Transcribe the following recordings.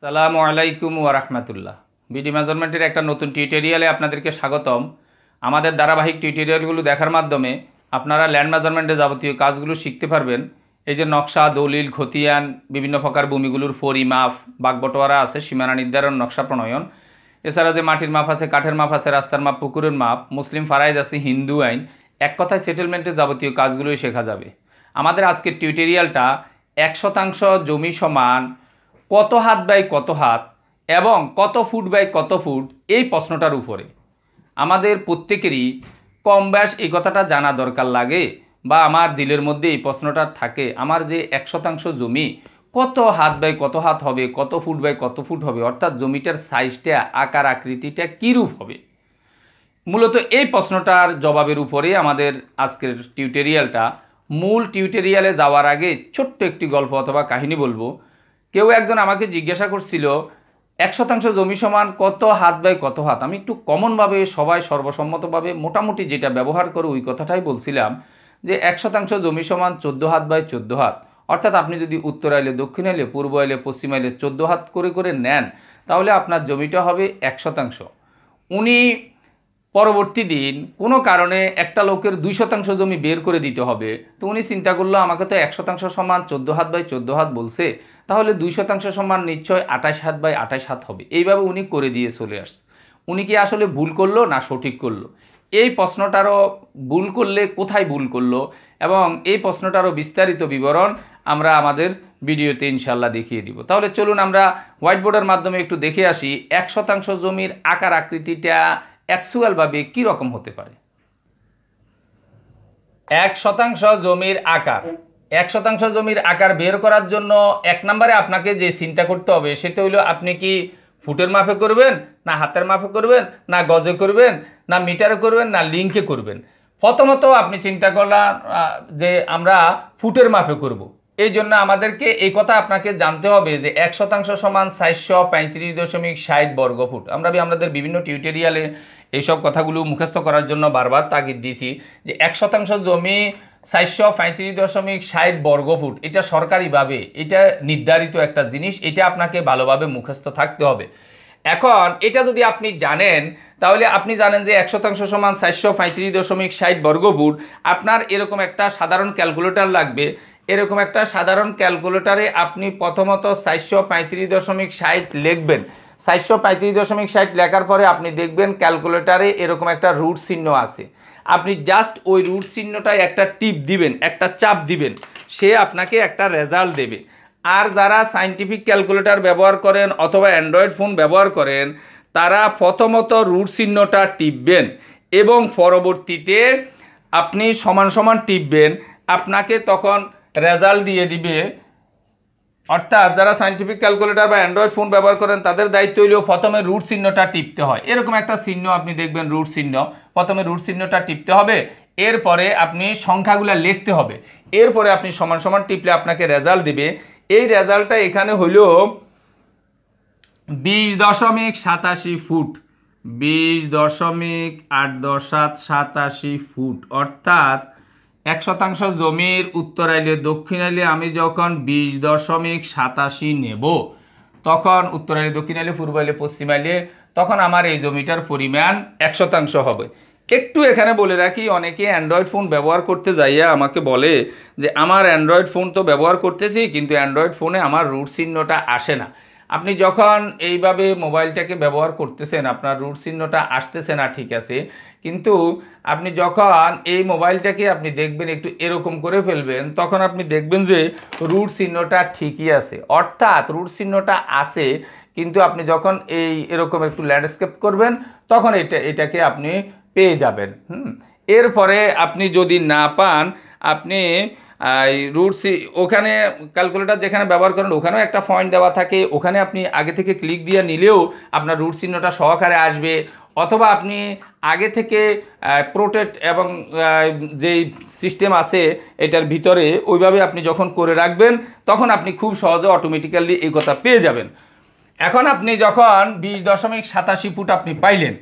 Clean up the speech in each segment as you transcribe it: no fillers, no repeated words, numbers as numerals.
আসসালামু আলাইকুম ওয়া রাহমাতুল্লাহ। বিডি মেজারমেন্টের একটা নতুন টিউটোরিয়ালে আপনাদেরকে স্বাগতম। আমাদের ধারাবাহিক টিউটোরিয়ালগুলো দেখার মাধ্যমে আপনারা ল্যান্ড মেজারমেন্টের যাবতীয় কাজগুলো শিখতে পারবেন। এই যে নকশা, দলিল, খতিয়ান, বিভিন্ন প্রকার ভূমিগুলোর পরিমাপ, বাগবটোয়ারা আছে, সীমানা নির্ধারণ, নকশা প্রণয়ন, এছাড়া যে মাটির মাপ আছে, কাঠের মাপ আছে, রাস্তার মাপ, পুকুরের মাপ, মুসলিম ফারাইজ আছে, হিন্দু আইন, এক কথায় সেটেলমেন্টের যাবতীয় কাজগুলোই শেখা যাবে। আমাদের আজকের টিউটোরিয়ালটা 1% জমি সমান কত হাত বাই কত হাত এবং কত ফুট বাই কত ফুট, এই প্রশ্নটার উপরে। আমাদের প্রত্যেকেরই কম বয়স এই কথাটা জানা দরকার লাগে, বা আমার দিলের মধ্যে এই প্রশ্নটা থাকে, আমার যে 1% জমি কত হাত বাই কত হাত হবে, কত ফুট বাই কত ফুট হবে, অর্থাৎ জমিটার সাইজটা, আকার আকৃতিটা কীরূপ হবে। মূলত এই প্রশ্নটার জবাবের উপরে আমাদের আজকের টিউটোরিয়ালটা। মূল টিউটোরিয়ালে যাওয়ার আগে ছোট্ট একটি গল্প অথবা কাহিনী বলবো। কেউ একজন আমাকে জিজ্ঞাসা করছিল 1% জমি সমান কত হাত বাই কত হাত। আমি একটু কমনভাবে, সবাই সর্বসম্মতভাবে মোটামুটি যেটা ব্যবহার করে ওই কথাটাই বলছিলাম, যে 1% জমি সমান 14 হাত বাই 14 হাত। অর্থাৎ আপনি যদি উত্তর আইলে, দক্ষিণ আইলে, পূর্ব আইলে, পশ্চিম আইলে 14 হাত করে করে নেন, তাহলে আপনার জমিটা হবে 1%। উনি পরবর্তী দিন কোনো কারণে একটা লোকের 2% জমি বের করে দিতে হবে, তো উনি চিন্তা করলো আমাকে তো 1% সমান 14 হাত বাই 14 হাত বলছে, তাহলে 2% সমান নিশ্চয় 28 হাত বাই 28 হাত হবে। এইভাবে উনি করে দিয়ে চলে আসছে। উনি কি আসলে ভুল করলো না সঠিক করলো? এই প্রশ্নটারও ভুল করলে কোথায় ভুল করলো এবং এই প্রশ্নটারও বিস্তারিত বিবরণ আমরা আমাদের ভিডিওতে ইনশাল্লাহ দেখিয়ে দিব। তাহলে চলুন আমরা হোয়াইট বোর্ডের মাধ্যমে একটু দেখে আসি 1% জমির আকার আকৃতিটা অ্যাকচুয়ালভাবে কী রকম হতে পারে। 1% জমির আকার, 1% জমির আকার বের করার জন্য এক নম্বরে আপনাকে যে চিন্তা করতে হবে সেটা হলো, আপনি কি ফুটের মাপে করবেন, না হাতের মাপে করবেন, না গজে করবেন, না মিটারে করবেন, না লিঙ্কে করবেন। প্রথমত আপনি চিন্তা করলাম যে আমরা ফুটের মাপে করব। এই জন্য আমাদেরকে এই কথা আপনাকে জানতে হবে যে 1% সমান 435.60 বর্গ ফুট। আমরা আমাদের বিভিন্ন টিউটোরিয়ালে এইসব কথাগুলো মুখস্থ করার জন্য বারবার তাগিদ দিয়েছি যে 1% জমি 435.60 বর্গ ফুট, এটা সরকারিভাবে এটা নির্ধারিত একটা জিনিস, এটা আপনাকে ভালোভাবে মুখস্থ থাকতে হবে। এখন এটা যদি আপনি জানেন, তাহলে আপনি জানেন যে 1% সমান 435.60 বর্গ ফুট। আপনার এরকম একটা সাধারণ ক্যালকুলেটর লাগবে। এরকম একটা সাধারণ ক্যালকুলেটরে আপনি প্রথমত 435.60 লিখবেন। 435.60 লেখার পরে আপনি দেখবেন ক্যালকুলেটরে এরকম একটা রুট চিহ্ন আছে। আপনি জাস্ট ওই রুট চিহ্নটায় একটা টিপ দিবেন, একটা চাপ দিবেন, সে আপনাকে একটা রেজাল্ট দেবে। আর যারা সায়েন্টিফিক ক্যালকুলেটর ব্যবহার করেন অথবা অ্যান্ড্রয়েড ফোন ব্যবহার করেন, তারা প্রথমত রুট চিহ্নটা টিপবেন এবং পরবর্তীতে আপনি সমান সমান টিপবেন, আপনাকে তখন রেজাল্ট দিয়ে দিবে। অর্থাৎ যারা সায়েন্টিফিক ক্যালকুলেটর বা অ্যান্ড্রয়েড ফোন ব্যবহার করেন, তাদের দায়িত্ব হলেও প্রথমে রুট চিহ্নটা টিপতে হয়। এরকম একটা চিহ্ন আপনি দেখবেন, রুট চিহ্ন। প্রথমে রুট চিহ্নটা টিপতে হবে, এরপরে আপনি সংখ্যাগুলো লিখতে হবে, এরপরে আপনি সমান সমান টিপলে আপনাকে রেজাল্ট দিবে। এই রেজাল্টটা এখানে হইল 20.87 ফুট, 20.87 ফুট। অর্থাৎ 1% জমির উত্তর আইলে, দক্ষিণ আইলে আমি যখন 20.87 নেব, তখন উত্তর আইলে, দক্ষিণ আইলে, পূর্ব আইলে, পশ্চিম আইলে, তখন আমার এই জমিটার পরিমাণ 1% হবে। একটু এখানে বলে রাখি, অনেকে অ্যান্ড্রয়েড ফোন ব্যবহার করতে যাইয়া আমাকে বলে যে আমার অ্যান্ড্রয়েড ফোন তো ব্যবহার করতেছি, কিন্তু অ্যান্ড্রয়েড ফোনে আমার রুট চিহ্নটা আসে না। আপনি যখন এইভাবে মোবাইলটাকে ব্যবহার করতেছেন, আপনার রুট চিহ্নটা আসতেছে না, ঠিক আছে, কিন্তু আপনি যখন এই মোবাইলটাকে আপনি দেখবেন একটু এরকম করে ফেলবেন, তখন আপনি দেখবেন যে রুট চিহ্নটা ঠিকই আছে। অর্থাৎ রুট চিহ্নটা আছে, কিন্তু আপনি যখন এরকম একটু ল্যান্ডস্কেপ করবেন, তখন এটাকে আপনি পেয়ে যাবেন। এরপরে আপনি যদি না পান, আপনি রুট ওখানে ক্যালকুলেটর যেখানে ব্যবহার করেন ওখানেও একটা পয়েন্ট দেওয়া থাকে, ওখানে আপনি আগে থেকে ক্লিক দিয়ে নিলেও আপনার রুট চিহ্নটা সহকারে আসবে। অথবা আপনি আগে থেকে প্রোটেক্ট এবং যেই সিস্টেম আছে এটার ভিতরে, ওইভাবে আপনি যখন করে রাখবেন, তখন আপনি খুব সহজে অটোমেটিক্যালি এই কথা পেয়ে যাবেন। এখন আপনি যখন 20.87 ফুট আপনি পাইলেন,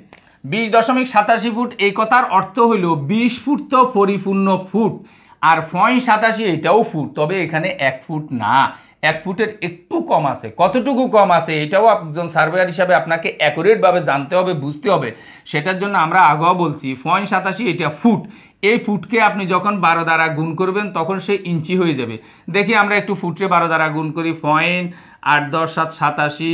20.87 ফুট, এই কথার অর্থ হইল 20 ফুট তো পরিপূর্ণ ফুট, আর 0.87 এটাও ফুট, তবে এখানে 1 ফুট না, 1 ফুটের একটু কম আছে। কতটুকু কম আছে এটাও একজন সার্ভেয়ার হিসাবে আপনাকে অ্যাকুরেটভাবে জানতে হবে, বুঝতে হবে। সেটার জন্য আমরা আগেও বলছি 0.87 এটা ফুট। এই ফুটকে আপনি যখন 12 দ্বারা গুণ করবেন তখন সে ইঞ্চি হয়ে যাবে। দেখি আমরা একটু ফুটে 12 দ্বারা গুণ করি। 0.81087,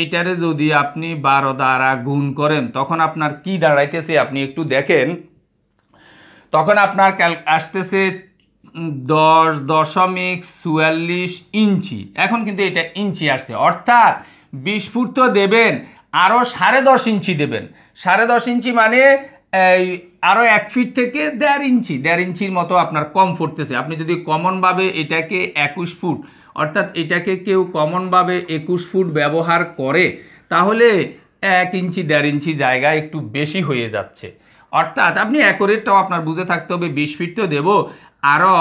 এইটারে যদি আপনি 12 দ্বারা গুণ করেন তখন আপনার কি দাঁড়াইতেছে আপনি একটু দেখেন। তখন আপনার আসতেছে 10.44 ইঞ্চি। এখন কিন্তু এটা ইঞ্চি আসছে, অর্থাৎ 20 ফুট তো দেবেন, আরও 10.5 ইঞ্চি দেবেন। 10.5 ইঞ্চি মানে আরও 1 ফিট থেকে 1.5 ইঞ্চি, 1.5 ইঞ্চির মতো আপনার কম পড়তেছে। আপনি যদি কমনভাবে এটাকে 21 ফুট, অর্থাৎ এটাকে কেউ কমনভাবে 21 ফুট ব্যবহার করে তাহলে 1 ইঞ্চি 1.5 ইঞ্চি জায়গা একটু বেশি হয়ে যাচ্ছে। অর্থাৎ আপনি অ্যাকুরেটটাও আপনার বুঝে থাকতে হবে। 20 ফিট তো দেবো, আরও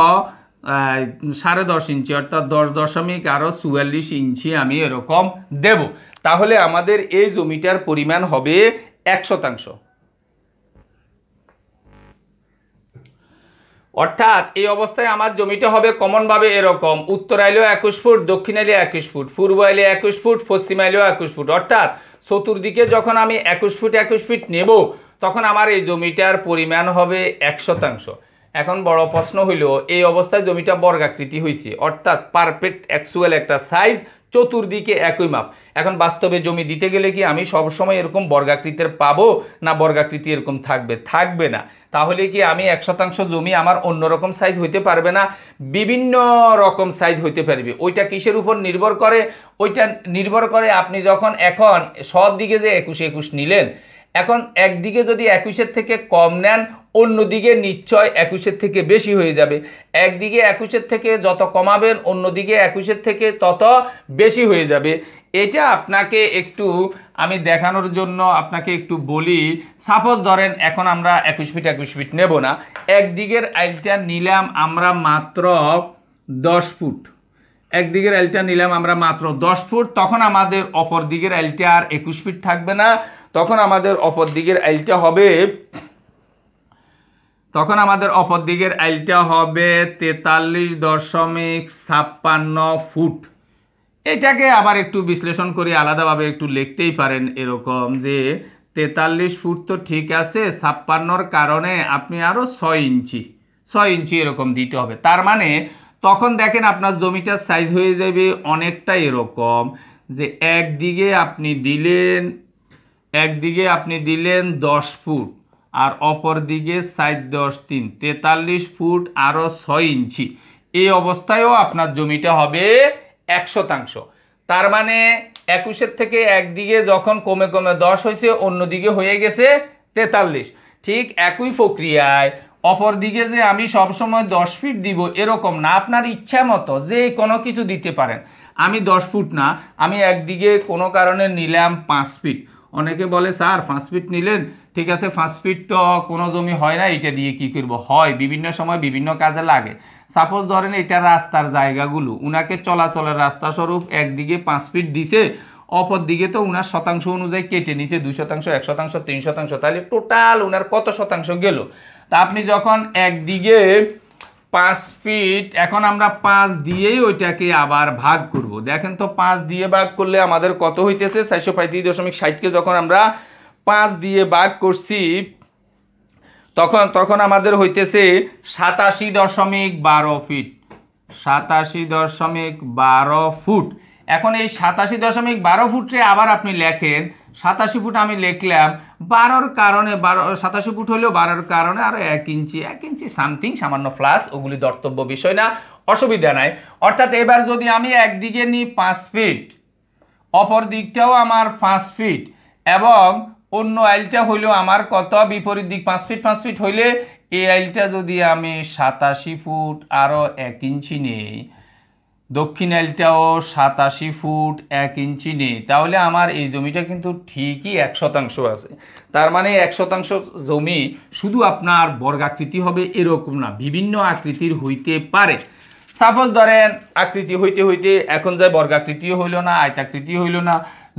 10.5 ইঞ্চি, অর্থাৎ 10.44 ইঞ্চি আমি এরকম দেব। তাহলে আমাদের এই জমিটার পরিমাণ হবে 100%। অর্থাৎ এই অবস্থায় আমার জমিটা হবে কমনভাবে এরকম: উত্তর আইলেও 21 ফুট, দক্ষিণ আইলে 21 ফুট, পূর্ব আইলে 21 ফুট, পশ্চিম আইলেও 21 ফুট। অর্থাৎ চতুর্দিকে যখন আমি 21 ফুট 21 ফিট নেব তখন আমার এই জমিটার পরিমাণ হবে 100%। এখন বড় প্রশ্ন হইল, এই অবস্থায় জমিটা বর্গাকৃতি হয়েছে, অর্থাৎ পারফেক্ট অ্যাকচুয়াল একটা সাইজ, চতুর্দিকে একই মাপ। এখন বাস্তবে জমি দিতে গেলে কি আমি সবসময় এরকম বর্গাকৃতির পাবো, না বর্গাকৃতি এরকম থাকবে? থাকবে না। তাহলে কি আমি 100% জমি আমার অন্যরকম সাইজ হইতে পারবে না? বিভিন্ন রকম সাইজ হইতে পারবে। ওইটা কিসের উপর নির্ভর করে? ওইটা নির্ভর করে আপনি যখন এখন সব দিকে যে 21 নিলেন, এখন একদিকে যদি 21 থেকে কম নেন, অন্যদিকে নিশ্চয় 21 থেকে বেশি হয়ে যাবে। একদিকে 21 থেকে যত কমাবেন, অন্যদিকে 21 থেকে তত বেশি হয়ে যাবে। এটা আপনাকে একটু আমি দেখানোর জন্য আপনাকে একটু বলি। সাপোজ ধরেন এখন আমরা 21 ফিট নেব না, একদিকের আইলটা নিলাম আমরা মাত্র 10 ফুট, একদিকের আইলটা নিলাম আমরা মাত্র 10 ফুট, তখন আমাদের অপর দিকের আইলটা আর 21 ফিট থাকবে না, তখন আমাদের অপর দিকের আইলটা হবে 43.56 ফুট। এটাকে আবার একটু বিশ্লেষণ করে আলাদাভাবে একটু লিখতেই পারেন এরকম যে 43 ফুট তো ঠিক আছে, 56র কারণে আপনি আরও 6 ইঞ্চি এরকম দিতে হবে। তার মানে তখন দেখেন আপনার জমিটার সাইজ হয়ে যাবে অনেকটা এরকম যে একদিকে আপনি দিলেন 10 ফুট আর অপর দিকে 4×10 43 ফুট আরও 6 ইঞ্চি। এই অবস্থায়ও আপনার জমিটা হবে 100%। তার মানে 21 থেকে একদিকে যখন কমে কমে 10 হয়েছে, অন্যদিকে হয়ে গেছে 43। ঠিক একই প্রক্রিয়ায় অপর দিকে যে আমি সবসময় 10 ফিট দিব এরকম না, আপনার ইচ্ছা মতো যে কোনো কিছু দিতে পারেন। আমি 10 ফুট না, আমি একদিকে কোনো কারণে নিলাম 5 ফিট। অনেকে বলে স্যার 5 ফিট নিলেন, ঠিক আছে 5 ফিট তো কোনো জমি হয় না, এটা দিয়ে কি করব? হয়, বিভিন্ন সময় বিভিন্ন কাজে লাগে। সাপোজ ধরেন এটা রাস্তার জায়গাগুলো, উনাকে চলাচলের রাস্তা স্বরূপ একদিকে 5 ফিট দিছে, অপর দিকে তো উনার শতাংশ অনুযায়ী কেটে নিছে 2%, 1%, 3%, তাহলে টোটাল উনার কত শতাংশ গেল? তা আপনি যখন একদিকে 5 ফিট, এখন আমরা 5 দিয়েই ওইটাকে আবার ভাগ করব। দেখেন তো 5 দিয়ে ভাগ করলে আমাদের কত হইতেছে? 435.60কে যখন আমরা 5 দিয়ে ভাগ করছি তখন আমাদের হইতেছে 87.12 ফিট, 87.12 ফুট। এখন এই 87.12 ফুটে আবার আপনি লেখেন 87 ফুট, আমি লিখলাম 12র কারণে 87 ফুট হলেও 12র কারণে আরও 1 ইঞ্চি সামথিং সামান্য প্লাস, ওগুলি দর্তব্য বিষয় না, অসুবিধা নাই। অর্থাৎ এবার যদি আমি একদিকে নিই 5 ফিট, অপর দিকটাও আমার 5 ফিট, এবং অন্য আইলটা হইলেও আমার কত? বিপরীত দিক 5 ফিট হইলে এই আইলটা যদি আমি 87 ফুট আরও 1 ইঞ্চি নেই, দক্ষিণ আইলটাও 87 ফুট 1 ইঞ্চি নেই, তাহলে আমার এই জমিটা কিন্তু ঠিকই 100% আছে। তার মানে 100% জমি শুধু আপনার বর্গাকৃতি হবে এরকম না, বিভিন্ন আকৃতির হইতে পারে। সাপোজ ধরেন আকৃতি হইতে হইতে এখন যায় বর্গাকৃতিও হইল না, আয়তাকৃতি হইল না,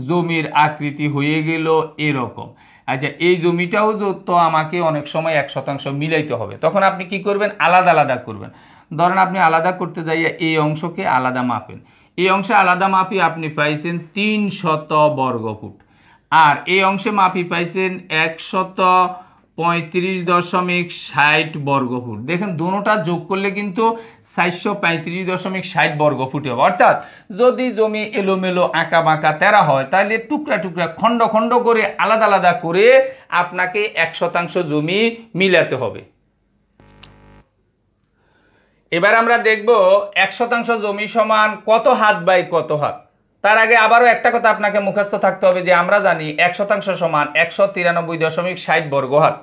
জমির আকৃতি হয়ে গেল এরকম। আচ্ছা, এই জমিটাও তো আমাকে অনেক সময় 100% মিলাইতে হবে, তখন আপনি কি করবেন? আলাদা আলাদা করবেন। ধরেন আপনি আলাদা করতে যাইয়া এই অংশকে আলাদা মাপেন, এই অংশে আলাদা মাপি আপনি পাইছেন 300 বর্গফুট, আর এই অংশে মাপি পাইছেন 135.60 বর্গফুট। দেখেন দুটোটা যোগ করলে কিন্তু 435.60 বর্গফুট হবে। অর্থাৎ যদি জমি এলোমেলো আঁকা বাঁকা তেরা হয় তাহলে টুকরা টুকরা খণ্ড খণ্ড করে আলাদা আলাদা করে আপনাকে 1% জমি মিলাতে হবে। এবার আমরা দেখব 1% জমি সমান কত হাত বাই কত হাত। তার আগে আবারও একটা কথা আপনাকে মুখস্থ থাকতে হবে যে আমরা জানি 1% সমান 193.60 বর্গ হাত।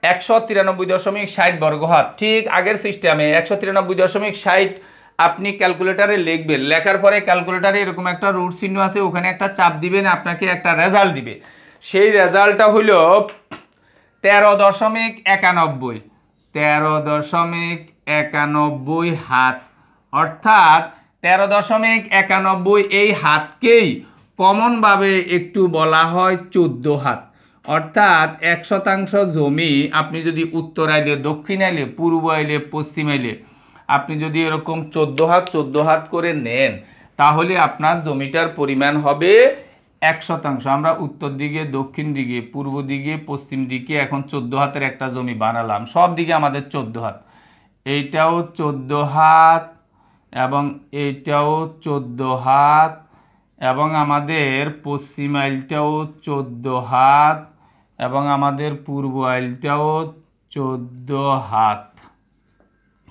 193.60 বর্গ হাত। ঠিক আগের সিস্টেমে 193.60 আপনি ক্যালকুলেটারে লিখবেন, লেখার পরে ক্যালকুলেটারে এরকম একটা রুট চিহ্ন আছে, ওখানে একটা চাপ দিবেন, আপনাকে একটা রেজাল্ট দিবে। সেই রেজাল্টটা হইল 13.91, 13.91 হাত। অর্থাৎ 13.91 এই হাতকেই কমনভাবে একটু বলা হয় 14 হাত। অর্থাৎ 1% জমি আপনি যদি উত্তর আইলে, দক্ষিণ আইলে, পূর্ব আইলে, পশ্চিম আইলে আপনি যদি এরকম 14 হাত করে নেন তাহলে আপনার জমিটার পরিমাণ হবে 1%। আমরা উত্তর দিকে, দক্ষিণ দিকে, পূর্ব দিকে, পশ্চিম দিকে এখন 14 হাতের একটা জমি বানালাম, সব দিকে আমাদের 14 হাত। এইটাও 14 হাত এবং এইটাও 14 হাত এবং আমাদের পশ্চিম আইলটাও 14 হাত এবং আমাদের পূর্ব আইলটাও 14 হাত।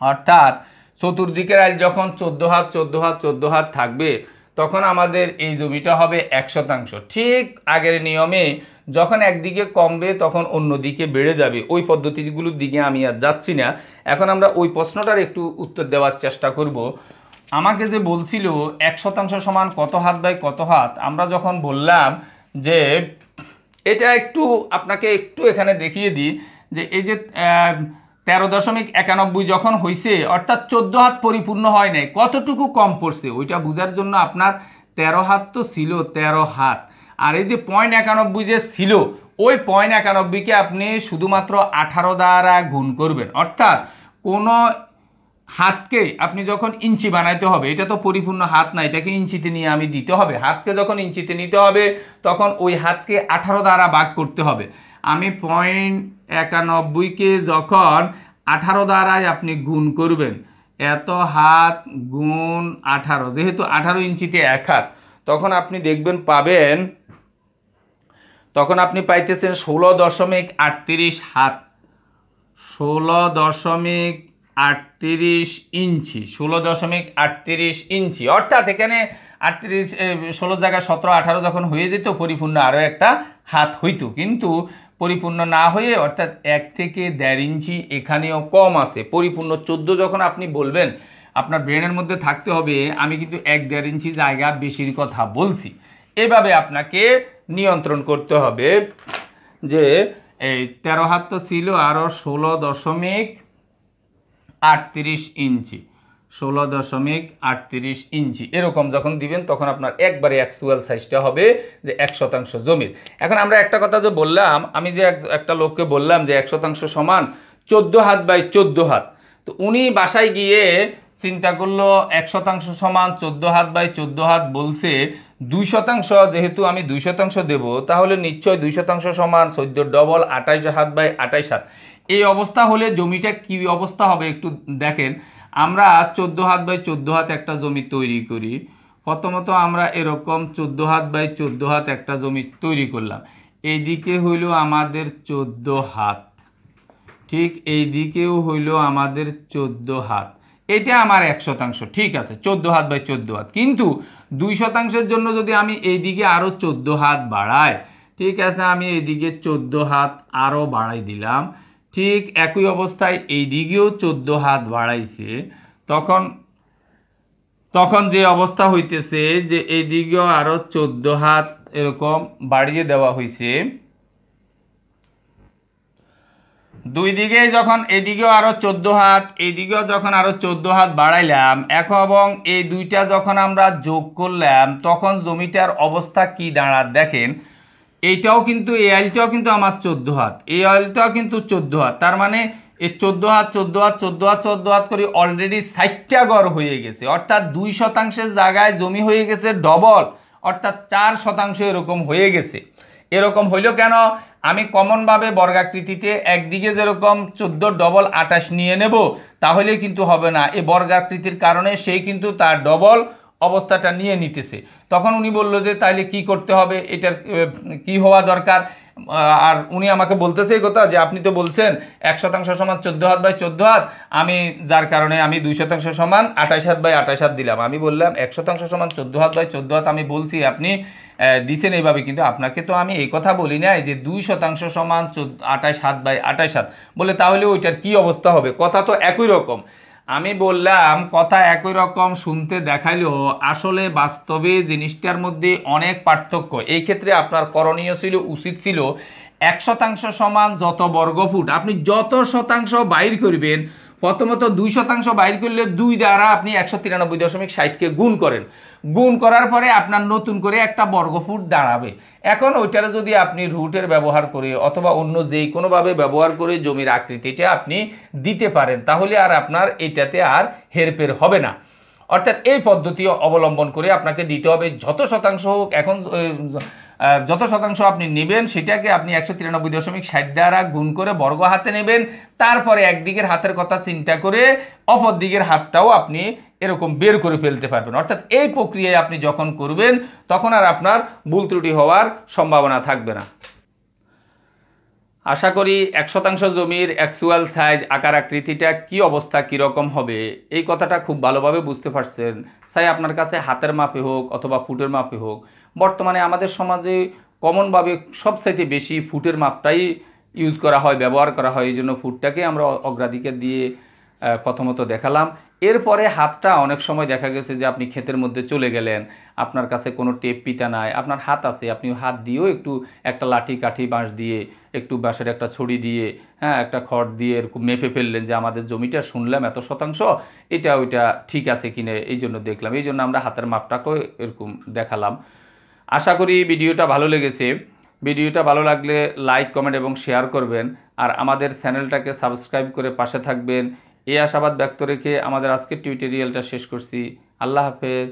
অর্থাৎ চতুর্দিকের আইল যখন 14 হাত 14 হাত 14 হাত থাকবে তখন আমাদের এই জমিটা হবে 1%। ঠিক আগের নিয়মে যখন একদিকে কমবে তখন অন্যদিকে বেড়ে যাবে। ওই পদ্ধতিগুলোর দিকে আমি আর যাচ্ছি না। এখন আমরা ওই প্রশ্নটার একটু উত্তর দেওয়ার চেষ্টা করব। আমাকে যে বলছিল 1% সমান কত হাত বাই কত হাত, আমরা যখন বললাম যে এটা একটু আপনাকে একটু এখানে দেখিয়ে দিই যে এই যে 13.91 যখন হয়েছে অর্থাৎ 14 হাত পরিপূর্ণ হয় নাই, কতটুকু কম পড়ছে ওইটা বোঝার জন্য আপনার 13 হাত তো ছিল, 13 হাত, আর এই যে 0.91 যে ছিল ওই 0.91কে আপনি শুধুমাত্র 18 দ্বারা গুণ করবেন। অর্থাৎ কোনো হাতকে আপনি যখন ইঞ্চি বানাইতে হবে, এটা তো পরিপূর্ণ হাত না, এটাকে ইঞ্চিতে নিয়ে আমি দিতে হবে। হাতকে যখন ইঞ্চিতে নিতে হবে তখন ওই হাতকে 18 দ্বারা ভাগ করতে হবে। আমি 0.91কে যখন 18 দ্বারায় আপনি গুণ করবেন, এত হাত গুণ 18, যেহেতু 18 ইঞ্চিতে 1 হাত, তখন আপনি দেখবেন পাবেন, তখন আপনি পাইতেছেন 16.38 হাত, 16.38 ইঞ্চি, 16.38 ইঞ্চি। অর্থাৎ এখানে 38, 16 জায়গায় 17, 18 যখন হয়ে যেত পরিপূর্ণ আরও একটা হাত হইতো, কিন্তু পরিপূর্ণ না হয়ে অর্থাৎ 1 থেকে 1.5 ইঞ্চি এখানেও কম আছে। পরিপূর্ণ 14 যখন আপনি বলবেন আপনার ব্রেনের মধ্যে থাকতে হবে আমি কিন্তু 1-1.5 ইঞ্চি জায়গা বেশির কথা বলছি। এভাবে আপনাকে নিয়ন্ত্রণ করতে হবে যে এই 13 হাত তো ছিল, আরও 16.38 ইঞ্চি, 16.38 ইঞ্চি এরকম যখন দিবেন তখন আপনার একবারে অ্যাকচুয়াল সাইজটা হবে যে 1% জমির। এখন আমরা একটা কথা যে বললাম, আমি যে একটা লোককে বললাম যে 1% সমান 14 হাত বাই 14 হাত, তো উনি বাসায় গিয়ে চিন্তা করলো 1% সমান 14 হাত বাই 14 হাত বলছে, 2%, যেহেতু আমি 2% দেব তাহলে নিশ্চয় 2% সমান 14 ডবল 28 হাত বাই 28 হাত। এই অবস্থা হলে জমিটা কি অবস্থা হবে একটু দেখেন। আমরা 14 হাত বাই 14 হাত একটা জমি তৈরি করি। প্রথমত আমরা এরকম 14 হাত বাই 14 হাত একটা জমি তৈরি করলাম, এইদিকে হইল আমাদের 14 হাত, ঠিক এই দিকেও হইল আমাদের 14 হাত, এটা আমার 1%, ঠিক আছে, 14 হাত বাই 14 হাত। কিন্তু 2%-এর জন্য যদি আমি এইদিকে আরও 14 হাত বাড়াই, ঠিক আছে, আমি এইদিকে 14 হাত আরও বাড়াই দিলাম, ঠিক একই অবস্থায় এই দিকেও 14 হাত বাড়াইছে, তখন যে অবস্থা হইতেছে যে এই দিকেও আরও 14 হাত এরকম বাড়িয়ে দেওয়া হয়েছে। দুই দিকে যখন এদিকেও আরও 14 হাত, এইদিকেও যখন আরও 14 হাত বাড়াইলাম, এবং এই দুইটা যখন আমরা যোগ করলাম তখন জমিটার অবস্থা কি দাঁড়ায় দেখেন। এইটাও কিন্তু, এই আইলটাও কিন্তু আমার 14 হাত, এই আইলটাও কিন্তু 14 হাত, তার মানে এই 14 হাত 14 হাত 14 হাত 14 হাত করে অলরেডি 60টা গড় হয়ে গেছে, অর্থাৎ 2% জায়গায় জমি হয়ে গেছে ডবল, অর্থাৎ 4% এরকম হয়ে গেছে। এরকম হইল কেন? আমি কমনভাবে বর্গাকৃতিতে একদিকে যেরকম 14 ডবল 28 নিয়ে নেব, তাহলে কিন্তু হবে না। এই বর্গাকৃতির কারণে সেই কিন্তু তার ডবল অবস্থাটা নিয়ে নিতেছে। তখন উনি বলল যে তাইলে কি করতে হবে, এটার কি হওয়া দরকার। আর উনি আমাকে বলতেছে এই কথা যে আপনি তো বলছেন 1% সমান 14 হাত বাই 14 হাত, আমি যার কারণে আমি 2% সমান 28 হাত বাই 28 হাত দিলাম। আমি বললাম 1% সমান 14 হাত বাই 14 হাত আমি বলছি, আপনি দিছেন এইভাবে, কিন্তু আপনাকে তো আমি এই কথা বলি নাই যে 2% সমান 28 হাত বাই 28 হাত। বলে তাহলে ওইটার কি অবস্থা হবে? কথা তো একই রকম। আমি বললাম কথা একই রকম শুনতে দেখাইলেও আসলে বাস্তবে জিনিসটার মধ্যে অনেক পার্থক্য। এই ক্ষেত্রে আপনার করণীয় ছিল, উচিত ছিল 1% সমান যত বর্গফুট, আপনি যত শতাংশ বাইর করবেন, প্রথমত 2% বাইর করলে 2 দ্বারা আপনি 193.60কে গুণ করেন, গুণ করার পরে আপনার নতুন করে একটা বর্গফুট দাঁড়াবে। এখন ওইটারে যদি আপনি রুটের ব্যবহার করে অথবা অন্য যেই কোনোভাবে ব্যবহার করে জমির আকৃতিটা আপনি দিতে পারেন, তাহলে আর আপনার এটাতে আর হেরফের হবে না। অর্থাৎ এই পদ্ধতি অবলম্বন করে আপনাকে দিতে হবে যত শতাংশ হোক। এখন যত শতাংশ আপনি নেবেন সেটাকে আপনি 193.60 দ্বারা গুণ করে বর্গ হাতে নেবেন, তারপরে একদিকের হাতের কথা চিন্তা করে অপর দিকের হাতটাও আপনি এরকম বের করে ফেলতে পারবেন। অর্থাৎ এই প্রক্রিয়ায় আপনি যখন করবেন তখন আর আপনার ভুল ত্রুটি হওয়ার সম্ভাবনা থাকবে না। আশা করি 1% জমির অ্যাকচুয়াল সাইজ আকার আকৃতিটা কি অবস্থা কীরকম হবে এই কথাটা খুব ভালোভাবে বুঝতে পারছেন। চাই আপনার কাছে হাতের মাপে হোক অথবা ফুটের মাপে হোক, বর্তমানে আমাদের সমাজে কমনভাবে সবচাইতে বেশি ফুটের মাপটাই ইউজ করা হয়, ব্যবহার করা হয়। এই জন্য ফুটটাকে আমরা অগ্রাধিকার দিয়ে প্রথমত দেখালাম। এরপরে হাতটা অনেক সময় দেখা গেছে যে আপনি ক্ষেতের মধ্যে চলে গেলেন, আপনার কাছে কোনো টেপ পিতা নাই, আপনার হাত আছে, আপনি হাত দিয়েও একটু একটা লাঠি কাঠি বাঁশ দিয়ে একটু বাঁশের একটা ছড়ি দিয়ে, হ্যাঁ, একটা খড় দিয়ে এরকম মেপে ফেললেন যে আমাদের জমিটা শুনলাম এত শতাংশ, এটা ওইটা ঠিক আছে কিনা এই জন্য দেখলাম। এই জন্য আমরা হাতের মাপটাকেও এরকম দেখালাম। আশা করি ভিডিওটা ভালো লেগেছে। ভিডিওটা ভালো লাগলে লাইক কমেন্ট এবং শেয়ার করবেন, আর আমাদের চ্যানেলটাকে সাবস্ক্রাইব করে পাশে থাকবেন। এই আশাবাদ ব্যক্ত রেখে আমাদের আজকের টিউটোরিয়ালটা শেষ করছি। আল্লাহ হাফেজ।